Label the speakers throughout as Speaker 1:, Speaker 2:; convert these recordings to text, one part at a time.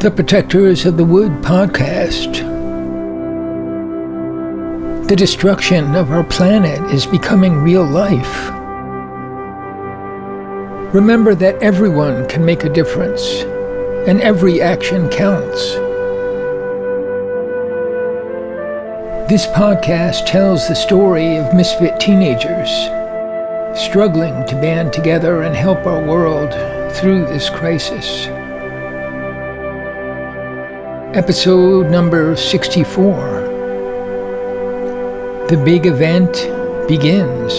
Speaker 1: The Protectors of the Wood podcast. The destruction of our planet is becoming real life. Remember that everyone can make a difference, and every action counts. This podcast tells the story of misfit teenagers struggling to band together and help our world through this crisis. Episode number 64. The big event begins.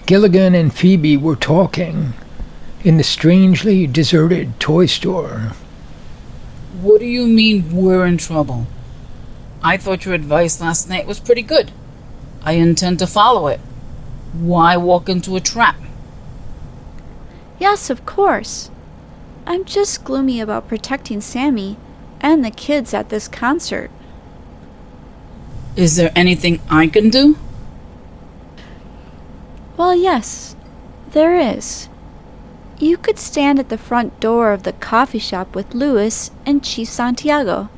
Speaker 1: Gilligan and Phoebe were talking in the strangely deserted toy store.
Speaker 2: What do you mean we're in trouble? I thought your advice last night was pretty good. I intend to follow it. Why walk into a trap?
Speaker 3: Yes, of course. I'm just gloomy about protecting Sammy and the kids at this concert.
Speaker 2: Is there anything I can do?
Speaker 3: Well, yes, there is. You could stand at the front door of the coffee shop with Louis and Chief Santiago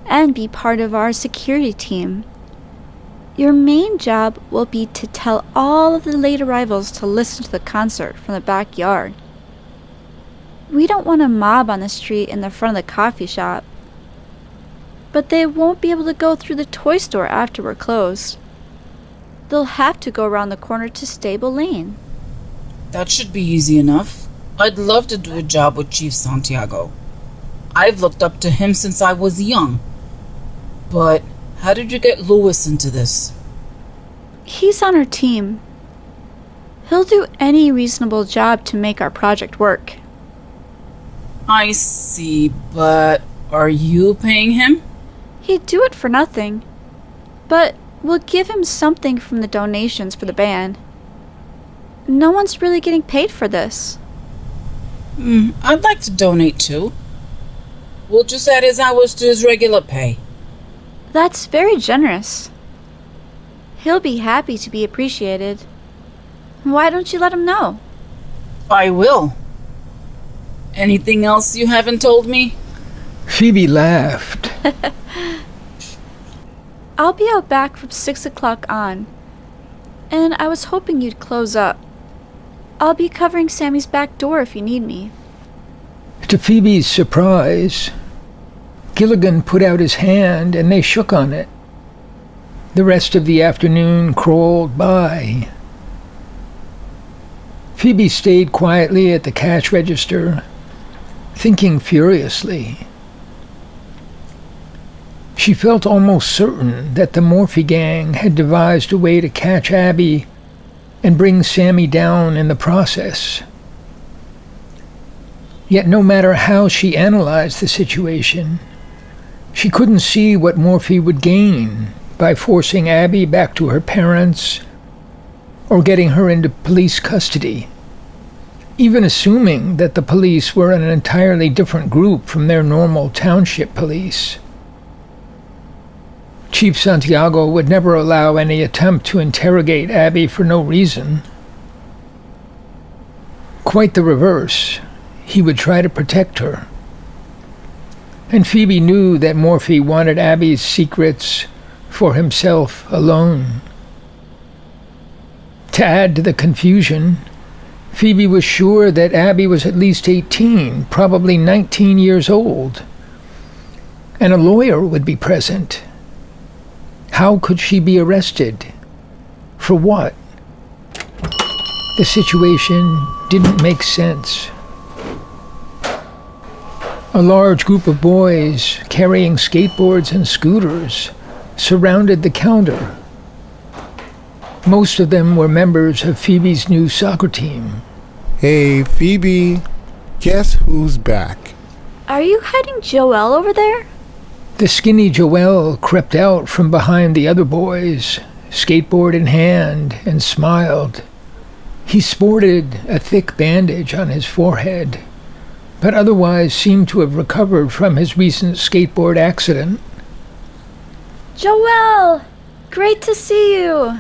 Speaker 3: and be part of our security team. Your main job will be to tell all of the late arrivals to listen to the concert from the backyard. We don't want a mob on the street in the front of the coffee shop. But they won't be able to go through the toy store after we're closed. They'll have to go around the corner to Stable Lane.
Speaker 2: That should be easy enough. I'd love to do a job with Chief Santiago. I've looked up to him since I was young. But how did you get Louis into this?
Speaker 3: He's on our team. He'll do any reasonable job to make our project work.
Speaker 2: I see, but are you paying him?
Speaker 3: He'd do it for nothing. But we'll give him something from the donations for the band. No one's really getting paid for this.
Speaker 2: I'd like to donate too. We'll just add his hours to his regular pay.
Speaker 3: That's very generous. He'll be happy to be appreciated. Why don't you let him know?
Speaker 2: I will. Anything else you haven't told me?
Speaker 1: Phoebe laughed.
Speaker 3: I'll be out back from 6 o'clock on, and I was hoping you'd close up. I'll be covering Sammy's back door if you need me.
Speaker 1: To Phoebe's surprise, Gilligan put out his hand and they shook on it. The rest of the afternoon crawled by. Phoebe stayed quietly at the cash register, thinking furiously. She felt almost certain that the Morphe gang had devised a way to catch Abby and bring Sammy down in the process. Yet no matter how she analyzed the situation, she couldn't see what Morphe would gain by forcing Abby back to her parents or getting her into police custody, even assuming that the police were an entirely different group from their normal township police. Chief Santiago would never allow any attempt to interrogate Abby for no reason. Quite the reverse. He would try to protect her. And Phoebe knew that Morphe wanted Abby's secrets for himself alone. To add to the confusion, Phoebe was sure that Abby was at least 18, probably 19 years old, and a lawyer would be present. How could she be arrested? For what? The situation didn't make sense. A large group of boys carrying skateboards and scooters surrounded the counter. Most of them were members of Phoebe's new soccer team.
Speaker 4: Hey, Phoebe, guess who's back?
Speaker 3: Are you hiding Joel over there?
Speaker 1: The skinny Joel crept out from behind the other boys, skateboard in hand, and smiled. He sported a thick bandage on his forehead, but otherwise seemed to have recovered from his recent skateboard accident.
Speaker 3: Joel! Great to see you!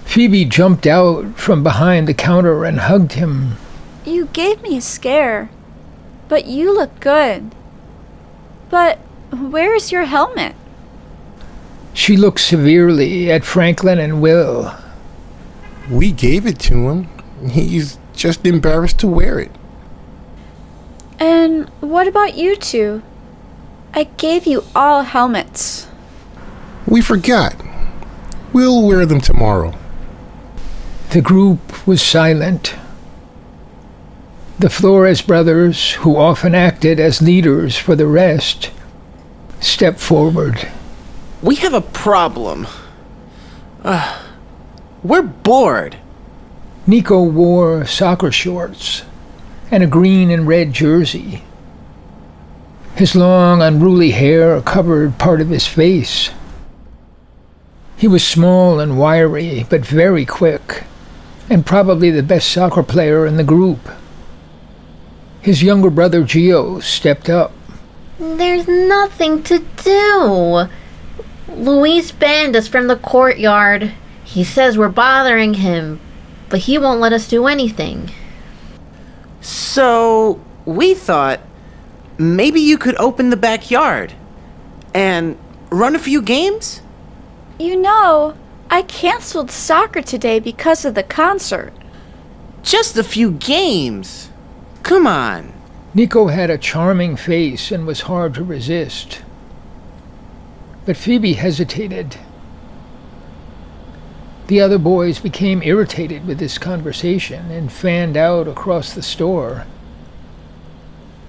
Speaker 1: Phoebe jumped out from behind the counter and hugged him.
Speaker 3: You gave me a scare, but you look good. But where is your helmet?
Speaker 1: She looked severely at Franklin and Will.
Speaker 4: We gave it to him. He's just embarrassed to wear it.
Speaker 3: And what about you two? I gave you all helmets.
Speaker 4: We forgot. We'll wear them tomorrow.
Speaker 1: The group was silent. The Flores brothers, who often acted as leaders for the rest, stepped forward.
Speaker 5: We have a problem. We're bored.
Speaker 1: Nico wore soccer shorts and a green and red jersey. His long, unruly hair covered part of his face. He was small and wiry, but very quick, and probably the best soccer player in the group. His younger brother Gio stepped up.
Speaker 6: There's nothing to do. Luis banned us from the courtyard. He says we're bothering him, but he won't let us do anything.
Speaker 5: So, we thought maybe you could open the backyard and run a few games?
Speaker 3: You know, I canceled soccer today because of the concert.
Speaker 5: Just a few games. Come on.
Speaker 1: Nico had a charming face and was hard to resist. But Phoebe hesitated. The other boys became irritated with this conversation and fanned out across the store.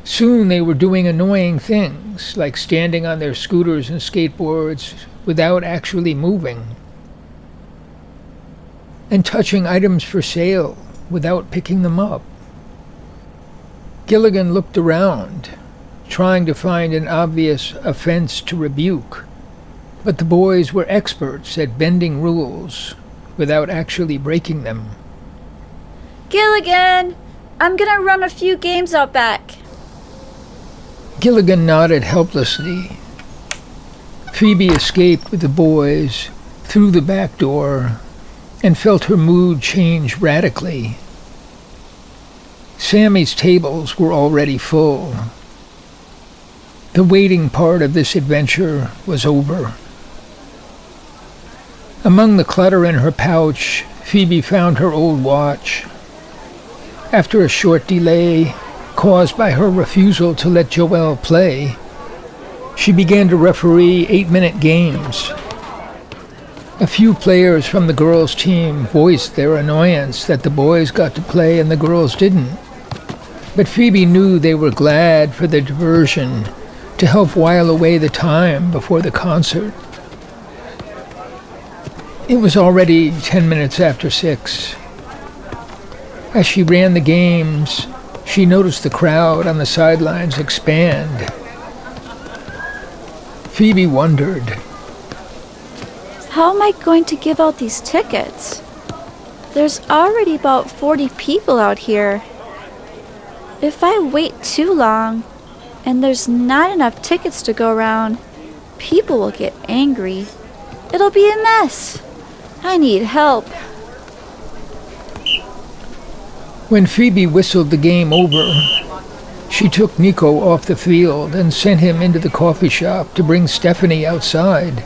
Speaker 1: Soon they were doing annoying things, like standing on their scooters and skateboards without actually moving, and touching items for sale without picking them up. Gilligan looked around, trying to find an obvious offense to rebuke, but the boys were experts at bending rules without actually breaking them.
Speaker 3: Gilligan, I'm gonna run a few games out back.
Speaker 1: Gilligan nodded helplessly. Phoebe escaped with the boys through the back door and felt her mood change radically. Sammy's tables were already full. The waiting part of this adventure was over. Among the clutter in her pouch, Phoebe found her old watch. After a short delay, caused by her refusal to let Joelle play, she began to referee 8-minute games. A few players from the girls' team voiced their annoyance that the boys got to play and the girls didn't. But Phoebe knew they were glad for the diversion to help while away the time before the concert. It was already 10 minutes after 6. As she ran the games, she noticed the crowd on the sidelines expand. Phoebe wondered,
Speaker 3: How am I going to give out these tickets? There's already about 40 people out here. If I wait too long, and there's not enough tickets to go around, people will get angry. It'll be a mess. I need help.
Speaker 1: When Phoebe whistled the game over, she took Nico off the field and sent him into the coffee shop to bring Stephanie outside.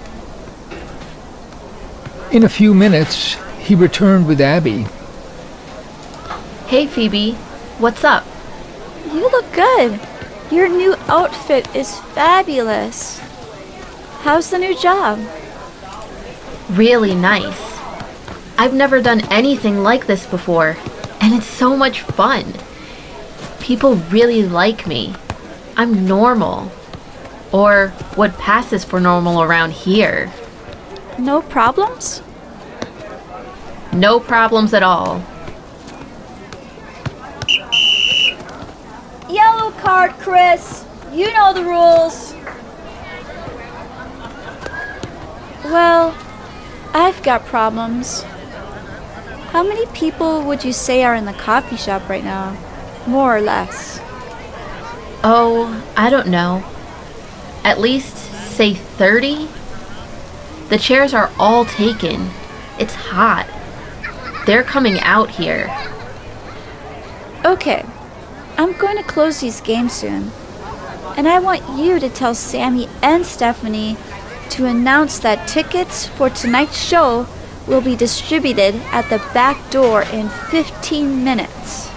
Speaker 1: In a few minutes, he returned with Abby.
Speaker 6: Hey, Phoebe. What's up?
Speaker 3: You look good. Your new outfit is fabulous. How's the new job?
Speaker 6: Really nice. I've never done anything like this before, and it's so much fun. People really like me. I'm normal. Or what passes for normal around here.
Speaker 3: No problems?
Speaker 6: No problems at all.
Speaker 3: Yellow card, Chris. You know the rules. Well, I've got problems. How many people would you say are in the coffee shop right now? More or less.
Speaker 6: Oh, I don't know. At least, say 30? The chairs are all taken. It's hot. They're coming out here.
Speaker 3: Okay, I'm going to close these games soon. And I want you to tell Sammy and Stephanie to announce that tickets for tonight's show will be distributed at the back door in 15 minutes.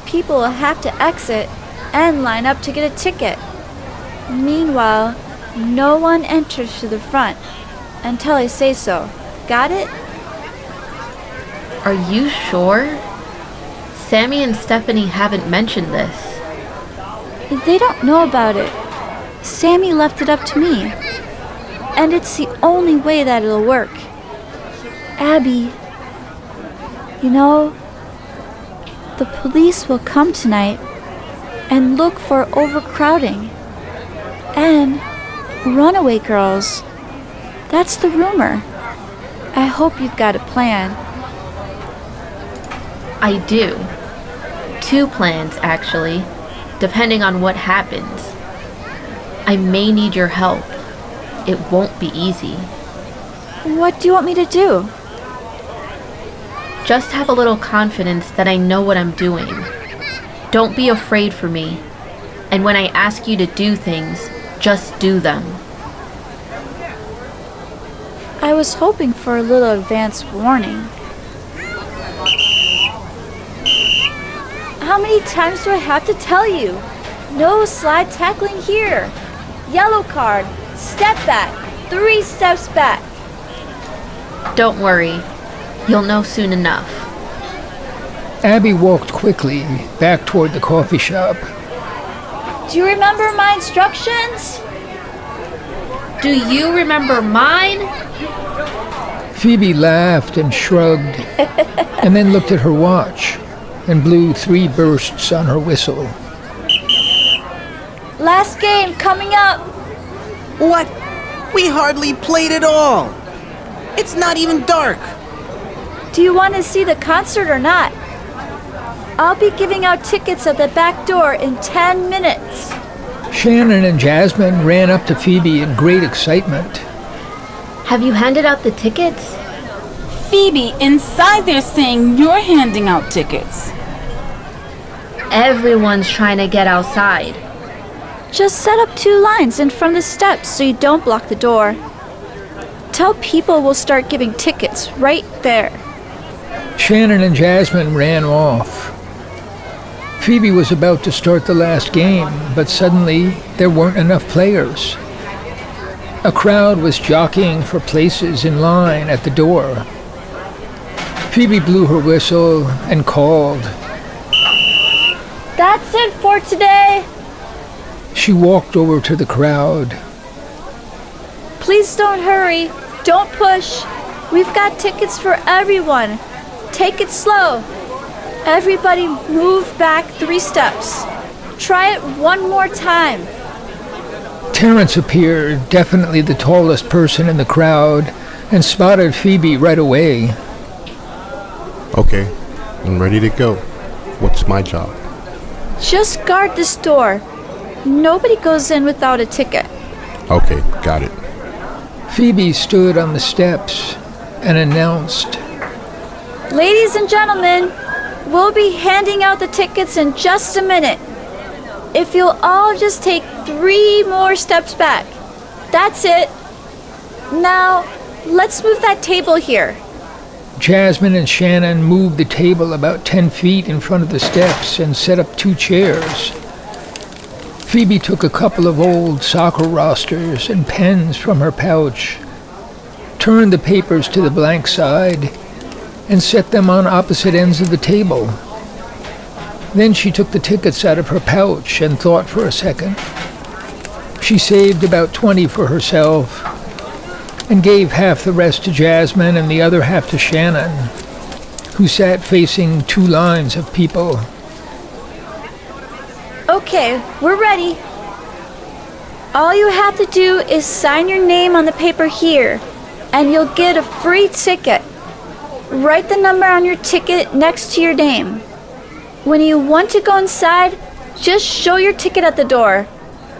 Speaker 3: People will have to exit and line up to get a ticket. Meanwhile, no one enters to the front until I say so. Got it?
Speaker 6: Are you sure? Sammy and Stephanie haven't mentioned this.
Speaker 3: They don't know about it. Sammy left it up to me. And it's the only way that it'll work. Abby, you know, the police will come tonight and look for overcrowding and runaway girls. That's the rumor. I hope you've got a plan.
Speaker 6: I do. 2 plans, actually, depending on what happens. I may need your help. It won't be easy.
Speaker 3: What do you want me to do?
Speaker 6: Just have a little confidence that I know what I'm doing. Don't be afraid for me. And when I ask you to do things, just do them.
Speaker 3: I was hoping for a little advance warning. How many times do I have to tell you? No slide tackling here. Yellow card. Step back. 3 steps back.
Speaker 6: Don't worry. You'll know soon enough.
Speaker 1: Abby walked quickly back toward the coffee shop.
Speaker 3: Do you remember my instructions?
Speaker 6: Do you remember mine?
Speaker 1: Phoebe laughed and shrugged, and then looked at her watch and blew 3 bursts on her whistle.
Speaker 3: Last game coming up.
Speaker 5: What? We hardly played at all. It's not even dark.
Speaker 3: Do you want to see the concert or not? I'll be giving out tickets at the back door in 10 minutes.
Speaker 1: Shannon and Jasmine ran up to Phoebe in great excitement.
Speaker 6: Have you handed out the tickets?
Speaker 2: Phoebe, inside they're saying you're handing out tickets.
Speaker 6: Everyone's trying to get outside.
Speaker 3: Just set up 2 lines in front of the steps so you don't block the door. Tell people we'll start giving tickets right there.
Speaker 1: Shannon and Jasmine ran off. Phoebe was about to start the last game, but suddenly there weren't enough players. A crowd was jockeying for places in line at the door. Phoebe blew her whistle and called.
Speaker 3: That's it for today.
Speaker 1: She walked over to the crowd.
Speaker 3: Please don't hurry. Don't push. We've got tickets for everyone. Take it slow. Everybody move back 3 steps. Try it one more time.
Speaker 1: Terrence appeared, definitely the tallest person in the crowd, and spotted Phoebe right away.
Speaker 4: Okay, I'm ready to go. What's my job?
Speaker 3: Just guard this door. Nobody goes in without a ticket.
Speaker 4: Okay, got it.
Speaker 1: Phoebe stood on the steps and announced,
Speaker 3: Ladies and gentlemen, we'll be handing out the tickets in just a minute. If you'll all just take 3 more steps back. That's it. Now, let's move that table here.
Speaker 1: Jasmine and Shannon moved the table about 10 feet in front of the steps and set up 2 chairs. Phoebe took a couple of old soccer rosters and pens from her pouch, turned the papers to the blank side, and set them on opposite ends of the table. Then she took the tickets out of her pouch and thought for a second. She saved about 20 for herself and gave half the rest to Jasmine and the other half to Shannon, who sat facing 2 lines of people.
Speaker 3: Okay, we're ready. All you have to do is sign your name on the paper here, and you'll get a free ticket. Write the number on your ticket next to your name. When you want to go inside, just show your ticket at the door.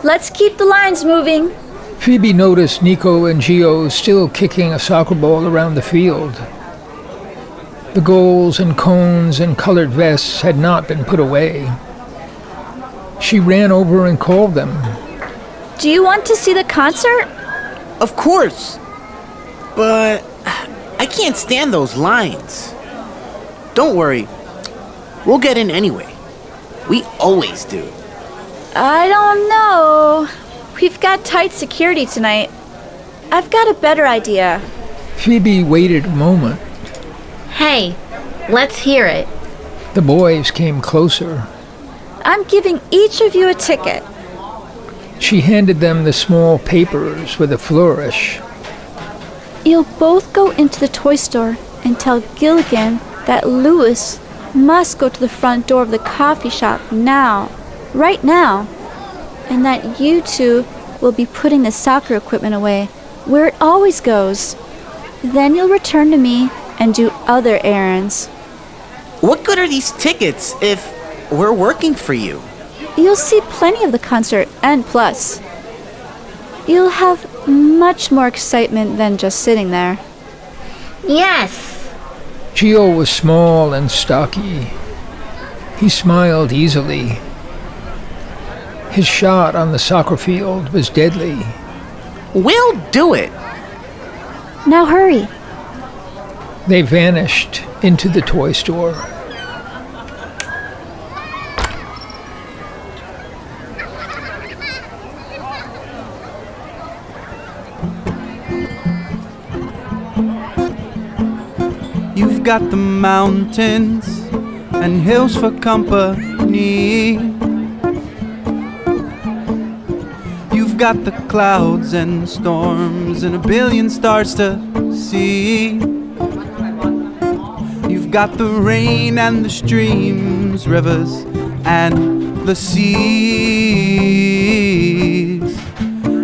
Speaker 3: Let's keep the lines moving.
Speaker 1: Phoebe noticed Nico and Gio still kicking a soccer ball around the field. The goals and cones and colored vests had not been put away. She ran over and called them.
Speaker 3: Do you want to see the concert?
Speaker 5: Of course. But I can't stand those lines. Don't worry. We'll get in anyway. We always do.
Speaker 3: I don't know. We've got tight security tonight. I've got a better idea.
Speaker 1: Phoebe waited a moment.
Speaker 6: Hey, let's hear it.
Speaker 1: The boys came closer.
Speaker 3: I'm giving each of you a ticket.
Speaker 1: She handed them the small papers with a flourish.
Speaker 3: You'll both go into the toy store and tell Gilligan that Louis must go to the front door of the coffee shop now, right now, and that you two will be putting the soccer equipment away where it always goes. Then you'll return to me and do other errands.
Speaker 5: What good are these tickets if we're working for you?
Speaker 3: You'll see plenty of the concert and plus. You'll have much more excitement than just sitting there.
Speaker 6: Yes!
Speaker 1: Gio was small and stocky. He smiled easily. His shot on the soccer field was deadly.
Speaker 5: We'll do it.
Speaker 3: Now hurry.
Speaker 1: They vanished into the toy store.
Speaker 7: You've got the mountains and hills for company. You've got the clouds and storms and a billion stars to see. You've got the rain and the streams, rivers and the seas.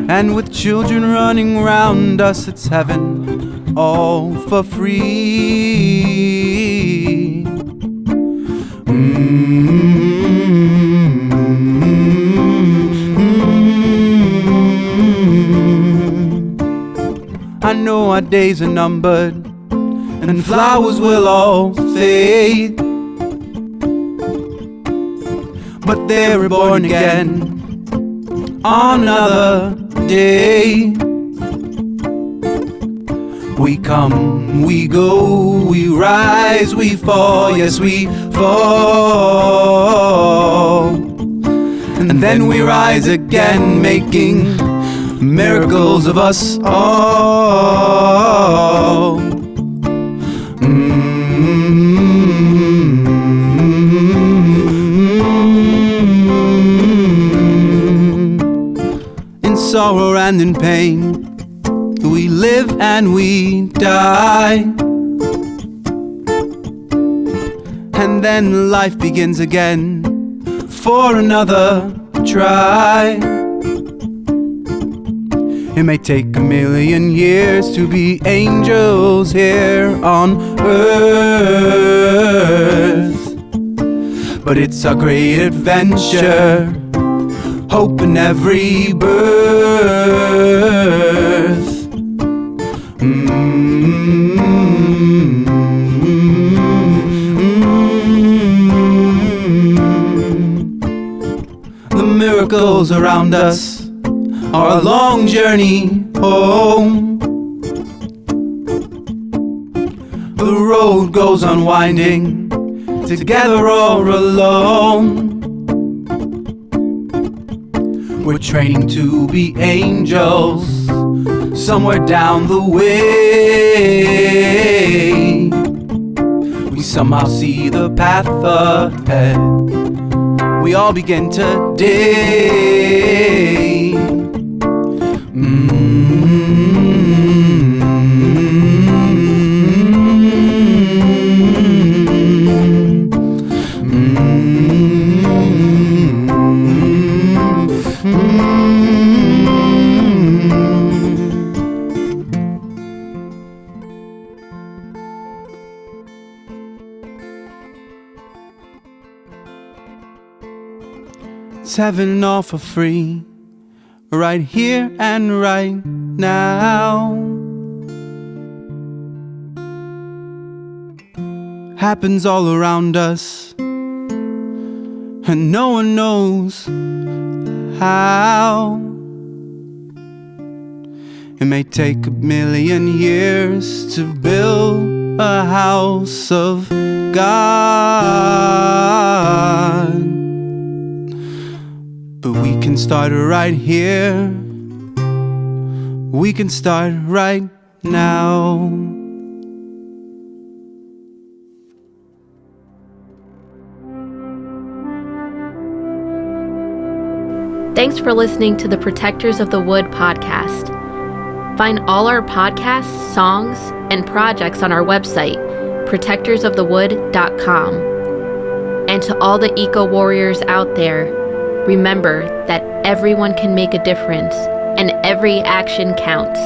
Speaker 7: And with children running round us, it's heaven, all for free. I know our days are numbered, and flowers will all fade, but they're reborn again on another day. We come, we go, we rise, we fall, yes we fall. And then we rise again, making miracles of us all. In sorrow and in pain, we live and we die, and then life begins again for another try. It may take 1,000,000 years to be angels here on earth, but it's a great adventure, hope in every birth. The miracles around us are a long journey home. The road goes unwinding, together or alone. We're training to be angels somewhere down the way. We somehow see the path ahead. We all begin today. It's heaven all for free, right here and right now. happens all around us, and no one knows how. It may take 1,000,000 years to build a house of God, but we can start right here. We can start right now.
Speaker 6: Thanks for listening to the Protectors of the Wood podcast. Find all our podcasts, songs, and projects on our website, protectorsofthewood.com. And to all the eco-warriors out there, remember that everyone can make a difference and every action counts.